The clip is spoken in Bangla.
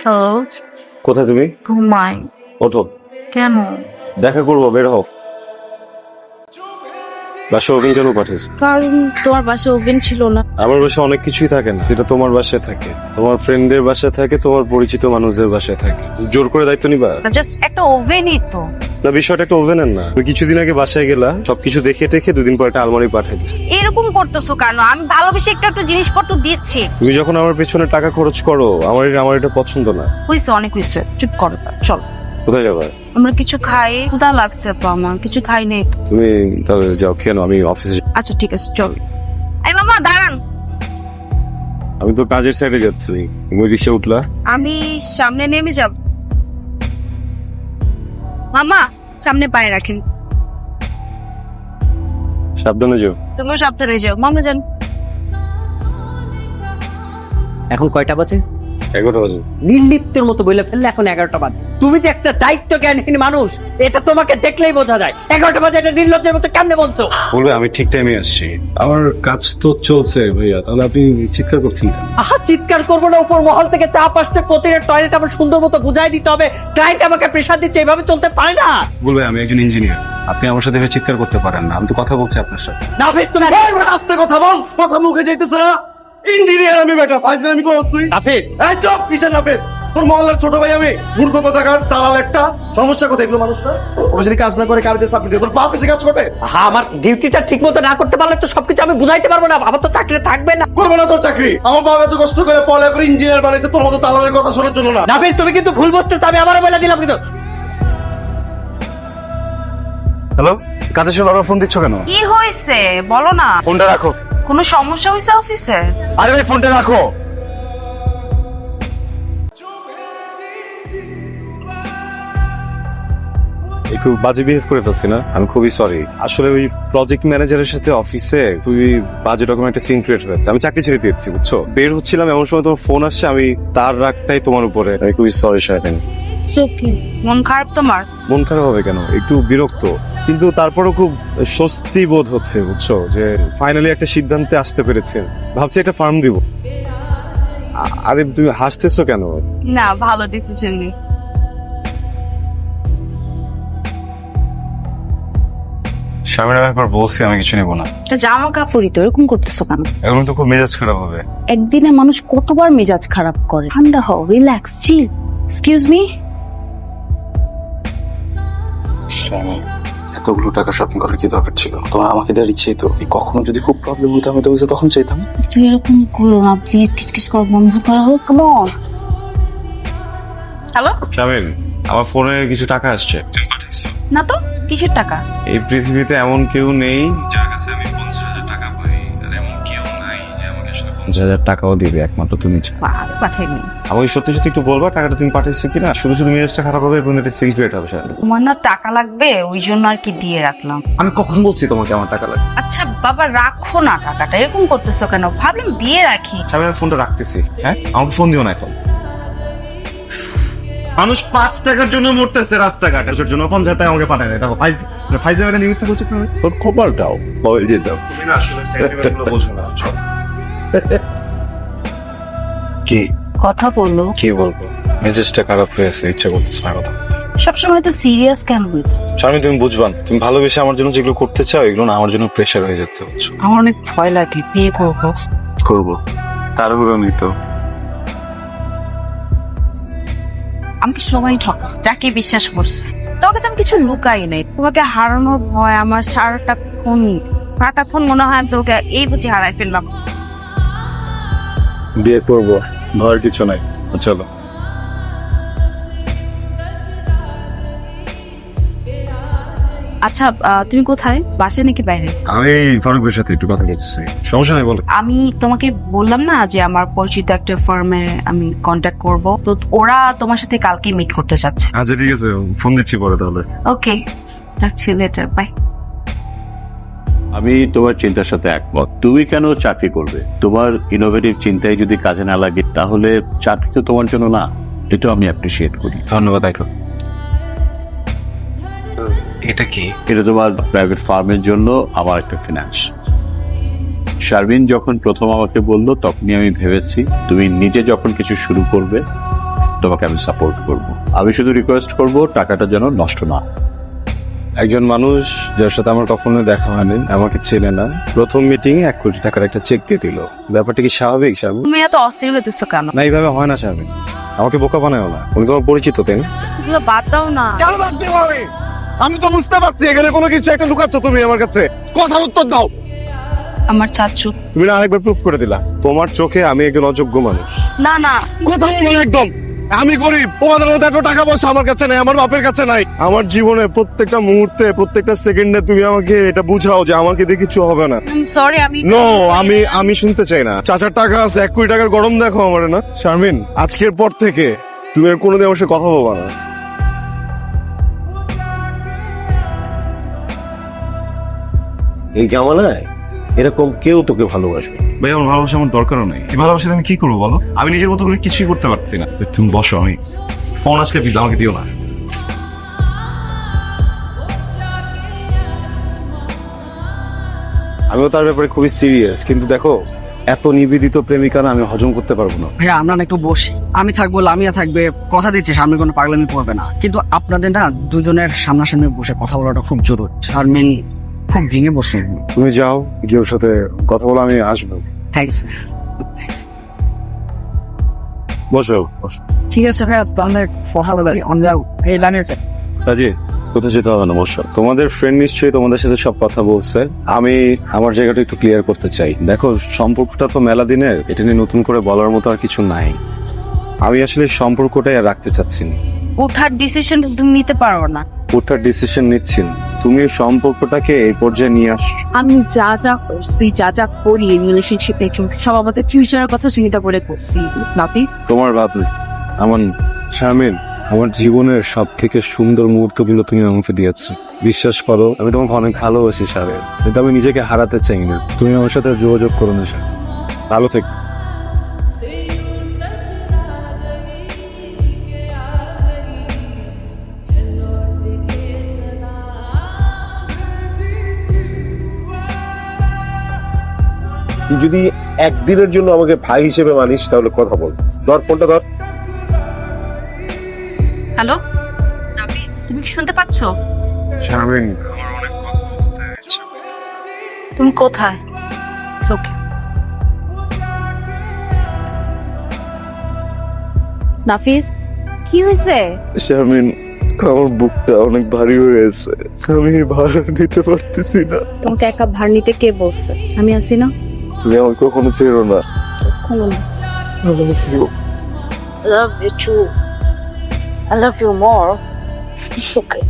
হ্যালো, কোথায় তুমি? ঘুমাই। ওঠো, কেন? দেখা করবো, বের হও। বাসা ওভেন কেন পাঠিয়েছ? কারণ তোমার বাসায় ওভেন ছিল না। আমার বাসায় অনেক কিছুই থাকে না, যেটা তোমার বাসায় থাকে, তোমার ফ্রেন্ডদের বাসায় থাকে, তোমার পরিচিত মানুষদের বাসায় থাকে। জোর করে দায়িত্ব নিবা জাস্ট একটা ওভেনই তো। না? বিষয়টা একটা ওভেনের না। তুমি কিছুদিন আগে বাসায় গেলা, সবকিছু দেখে টেখে 2 দিন পর একটা আলমারি পাঠিয়ে দিচ্ছি। এরকম করতেছো কেন? আমি ভালোবেসে একটু একটু জিনিসপত্র দিচ্ছি। তুমি যখন আমার পেছনে টাকা খরচ করো, আমার এটা পছন্দ না। হয়েছে, অনেক হয়েছে, চুপ করো। চল কোথায় যাবা? আমরা কিছু খাই, ক্ষুধা লাগছে তো, আমার কিছু খাই নেই। তুমি তাহলে যাও, খেয়ে নাও, আমি অফিসে। আচ্ছা ঠিক আছে, চল। এই মামা দাঁড়ান। আমি তো কাজের সাইডে যাচ্ছি, তুমি রিক্সা উঠলা? আমি সামনে নেমে যাব। মামা সামনে পায়ে রাখেন। সাবধানে যাও। তুমিও সাবধানে যাও। মামা যান। এখন কয়টা বাজে? 11টা বাজে। নির্লিপ্তের মতো বলে ফেললে এখন 11টা বাজে। তুমি যে একটা দায়িত্ব জ্ঞানহীন মানুষ, এটা তোমাকে দেখলেই বোঝা যায়। 11টা বাজে এটা নির্লজ্জের মতো কেমনে বলছো? বলবে আমি ঠিক টাইমে আসছি, আমার কাজ তো চলছে ভাইয়া, তাহলে আপনি চিৎকার করছেন কেন? আহা, চিৎকার করবো না, উপর মহল থেকে চাপ আসছে, প্রতিটা টয়লেট আমার সুন্দর মতো বুঝাই দিতে হবে। ক্লায়েন্ট আমাকে প্রেসার দিচ্ছে, এভাবে চলতে পারে না। বলবে আমি একজন ইঞ্জিনিয়ার, আপনি আমার সাথে এভাবে চিৎকার করতে পারেন না, আমি তো কথা বলছি আপনার সাথে। না ভাই, তুমি আস্তে কথা বল, কথা মুখে যাইতেছে না। ইঞ্জিনিয়ার আমি বেটা, ফাইজলামি আমি করছ তুই? নাফিস, এই চুপ, কিসের নাফিস? তোর মহল্লার ছোট ভাই আমি, মূর্খ কথাকার, দালাল একটা। সমস্যা কোথায় এগুলো মানুষরা? ওরা যদি কাজ না করে কাজে চাকরি দিয়ে তোর বাপ এসে কাজ করবে? হ্যাঁ, আমার ডিউটিটা ঠিক মতো না করতে পারলে তো সবকিছু আমি বুঝাইতে পারবো না। আমার তো চাকরি থাকবে না। করবে না তোর চাকরি? আমার বাবা এত কষ্ট করে পড়ালেখা করে ইঞ্জিনিয়ার বানাইছে, তোর মতো দালালের কথা শোনার জন্য না। নাফিস, তুমি কিন্তু ভুল বুঝতেছো, আমি আবারও বলে দিলাম কিন্তু। হ্যালো, কাজের সময় বারবার ফোন দিচ্ছ কেন? কি হয়েছে বলো না। ফোনটা রাখো। কোনো সমস্যা হয়েছে অফিসে? আরে ভাই, ফোনটা রাখো। একটু বাজে বিহেভ করে ফেলছি না? আমি খুবই সরি। আসলে ওই প্রজেক্ট ম্যানেজারের সাথে অফিসে খুবই বাজে রকম একটা সিন ক্রিয়েট হয়েছে। আমি চাকরি ছেড়ে দিয়েছি, বুঝছো? বের হচ্ছিলাম, এমন সময় তোমার ফোন আসছে, আমি তার রাগটাই তোমার উপরে। আমি খুবই সরি শাহিন। কি মন খারাপ তোমার? মন খারাপ হবে কেন? একটু বিরক্ত, কিন্তু তারপরও খুব স্বস্তি বোধ হচ্ছে, বুঝছো, যে ফাইনালি একটা সিদ্ধান্তে আসতে পেরেছে। ভাবছি একটা ফার্ম দিব। আরে তুমি হাসতেছো কেন? না, ভালো ডিসিশন নি। স্বামীর ব্যাপার বলছি, আমি কিছু নেবো না। এটা জামা কাপড়ই তো, এরকম করতেছো কেন? এখন তো খুব মেজাজ খারাপ হবে। একদিনে মানুষ কতবার মেজাজ খারাপ করে? ঠান্ডা হও, রিল্যাক্স, চিল। Excuse me. এতগুলো টাকা শপিং করার কি দরকার ছিল? তোমার আমাকে দেওয়ার ইচ্ছেই তো। কখনো যদি খুব প্রবলেম হতো আমি তো তখন চাইতাম। তুই এরকম করো না প্লিজ, কিচকিচ করা বন্ধ করা হোক। Come on. হ্যালো? শামিল, আমার ফোনে কিছু টাকা আসছে। না তো, কিসের টাকা? এই পৃথিবীতে এমন কেউ নেই যার কাছে আমি 50,000 টাকা পাই, আর এমন কেউ নাই যে আমাকে আসলে 50,000 টাকাও দিবে, একমাত্র তুমি ছাড়া। পাঠাইনি। আমাকে সত্যি সত্যি একটু বলবা টাকাটা তুমি পাঠিয়েছো কিনা? শুধু শুধু মেজাজটা খারাপ হবে এবং এটা সিক্রেট হবে। তোমার না টাকা লাগবে, ওই জন্য আর কি দিয়ে রাখলাম। আমি কখন বলছি তোমাকে আমার টাকা লাগবে? আচ্ছা বাবা, রাখো না টাকাটা, এরকম করতেছো কেন? ভাবলাম দিয়ে রাখি। শামিল, আমি ফোনটা রাখতেছি। হ্যাঁ, আমাকে ফোন দিও না এখন। মানুষ 5 টাকার জন্য মরতেছে রাস্তাঘাটে, ওর জন্য 50,000 টাকা আমাকে পাঠায় দেয়। দেখো ফাইজ জায়গাটা নিউজটা করছে তুমি। তোর খবরটাও মোবাইল দিয়ে দাও। তুমি না আসলে সেন্টিমেন্টগুলো বোঝো না। কি কথা বললো? কি বলবো? মেজাজটা খারাপ হয়েছে, ইচ্ছা করতেছে না কথা বলতে। সবসময় তো সিরিয়াস কেন হইতো? শামিল, তুমি বুঝবা না। তুমি ভালোবেসে আমার জন্য যেগুলো করতে চাও, এগুলো না আমার জন্য প্রেশার হয়ে যাচ্ছে, বুঝছো? আমার অনেক ভয় লাগে। বিয়ে করবো। করবো, তারপরে আমি তো আমাকে সবাই ঠকাচ্ছে, যাকে বিশ্বাস করছে। তোকে তো আমি কিছু লুকাই নাই। তোমাকে হারানোর ভয় আমার সারাটাক্ষণ মনে হয় আমি তোকে এই বুঝি হারাই ফেললাম। বিয়ে করবো, ভয়ের কিছু নাই। চলো। আচ্ছা, তুমি কোথায়? বাসে নাকি বাইরে? আমি ফারুকের সাথে একটু কথা বলছি, সমস্যা নাই, বলো। আমি তোমাকে বললাম না যে আমার পরিচিত একটা ফার্মে আমি কন্ট্যাক্ট করব, তো ওরা তোমার সাথে কালকে মিট করতে চাচ্ছে। আচ্ছা ঠিক আছে, ফোন দিচ্ছি পরে তাহলে। ওকে, রাখছি, লেটার, বাই। আমি তোমার চিন্তার সাথে একমত। তুমি কেন চাকরি করবে? তোমার ইনোভেটিভ চিন্তায় যদি কাজে না লাগে তাহলে চাকরি তো তোমার জন্য না। এটা আমি অ্যাপ্রিসিয়েট করি। ধন্যবাদ। এটা কি? এটা তোমার প্রাইভেট ফার্মের জন্য আমার একটা ফিনান্স। শারমিন যখন প্রথম আমাকে বললো তখনই আমি ভেবেছি তুমি নিজে যখন কিছু শুরু করবে তোমাকে আমি সাপোর্ট করব। আমি শুধু রিকোয়েস্ট করব টাকাটা যেন নষ্ট না হয়। একজন মানুষ যার সাথে আমার কখনো দেখা হয়নি, আমাকে চেনে না, প্রথম মিটিং 1 কোটি টাকার একটা চেক দিয়ে দিল। ব্যাপারটা কি স্বাভাবিক শারমিন? তুমি এত অস্থির হইতেছো কেন? না, এইভাবে হয় না শারমিন। আমাকে বোকা বানায়ও না, উনি তোমার পরিচিত, তাই না? এগুলো বাদ দাও না। কেন বাদ দেবো আমি তো বুঝতে পারছি এখানে কোনো কিছু একটা লুকাচ্ছ তুমি আমার কাছে। কথার উত্তর দাও। আমার চাচু। তুমি না আরেকবার প্রুফ করে দিলা তোমার চোখে আমি একজন অযোগ্য মানুষ। না না, কথা বলো না একদম। আমি গরিব, তোমাদের মতো এত টাকা পয়সা আমার কাছে নাই, আমার বাপের কাছে নাই। আমার জীবনে প্রত্যেকটা মুহূর্তে, প্রত্যেকটা সেকেন্ডে তুমি আমাকে এটা বুঝাও যে আমাকে দিয়ে কিছু হবে না। সরি আমি নো, আমি শুনতে চাই না। চাচার টাকা আছে, 1 কোটি টাকার গরম দেখো আমার না। শারমিন, আজকের পর থেকে তুমি আর কোনোদিন আমার সাথে কথা বলবা না। এই জামানায় এরকম কেউ তোকে ভালোবাসবে। ভাই, আমার ভালোবাসা আমার দরকারও নেই। এই ভালোবাসা আমি কি করবো বলো? আমি নিজের মতো করে কিছুই করতে পারছি না। তুমি বসো, আমি ফোন আসলে প্লিজ আমাকে দিও না। আমিও তার ব্যাপারে খুবই সিরিয়াস, কিন্তু দেখো এত নিবেদিত প্রেমিকা না আমি হজম করতে পারবো না। ভাইয়া আমরা না একটু বসি, আমি থাকবো, লামিয়া থাকবে, কথা দিচ্ছি সামনে কোনো পাগলামি করবে না। কিন্তু আপনাদের না দুজনের সামনাসামনি বসে কথা বলাটা খুব জরুরি। শারমিন খুব ভেঙে বসে। তুমি যাও, গিয়ে ওর সাথে কথা বলো, আমি আসবো। থ্যাংকস। বসো বসো। ঠিক আছে ভাইয়া, তাহলে কথা বলে যাও। এই লামিয়া রাজি, কোথায় যেতে হবে না, বসো। তোমাদের ফ্রেন্ড নিশ্চয়ই তোমাদের সাথে সব কথা বলছে। আমি আমার জায়গাটা একটু ক্লিয়ার করতে চাই। দেখো, সম্পর্কটা তো মেলা দিনের, এটা নিয়ে নতুন করে বলার মতো আর কিছু নাই। আমি আসলে সম্পর্কটাই আর রাখতে চাচ্ছি না। ওঠার ডিসিশন তুমি নিতে পারো না। ওটার ডিসিশন নিচ্ছি না। তুমি সম্পর্কটাকে এই পর্যায়ে নিয়ে আসছো। আমি যা যা করছি, যা যা করি রিলেশনশিপে, সব আমাদের ফিউচারের কথা চিন্তা করে করছি। নাপি, তোমার ভাব নেই, আমার নেই। শারমিন, আমার জীবনের সব থেকে সুন্দর মুহূর্তগুলো তুমি আমাকে দিয়েছো। বিশ্বাস করো, আমি তোমাকে অনেক ভালোবাসি শারমিন, কিন্তু আমি নিজেকে হারাতে চাই না। তুমি আমার সাথে যোগাযোগ করো না শারমিন। ভালো থেকো। তুই যদি একদিনের জন্য আমাকে ভাই হিসেবে মানিস তাহলে কথা বল। ধর ফোনটা ধর। হ্যালো নাপি, তুমি কি শুনতে পাচ্ছ? শারমিন, তুমি কোথায়? ওকে। নাফিস, কি হয়েছে? শারমিন, আমার বুকটা অনেক ভারী হয়ে গেছে, আমি ভার নিতে পারতেছি না। তোমাকে একা ভার নিতে কে বলছে? আমি আছি না। তুমি আমাকে কখনো ছেড়ো না। কখনো না। I love you. I love you too. I love you more. It's okay.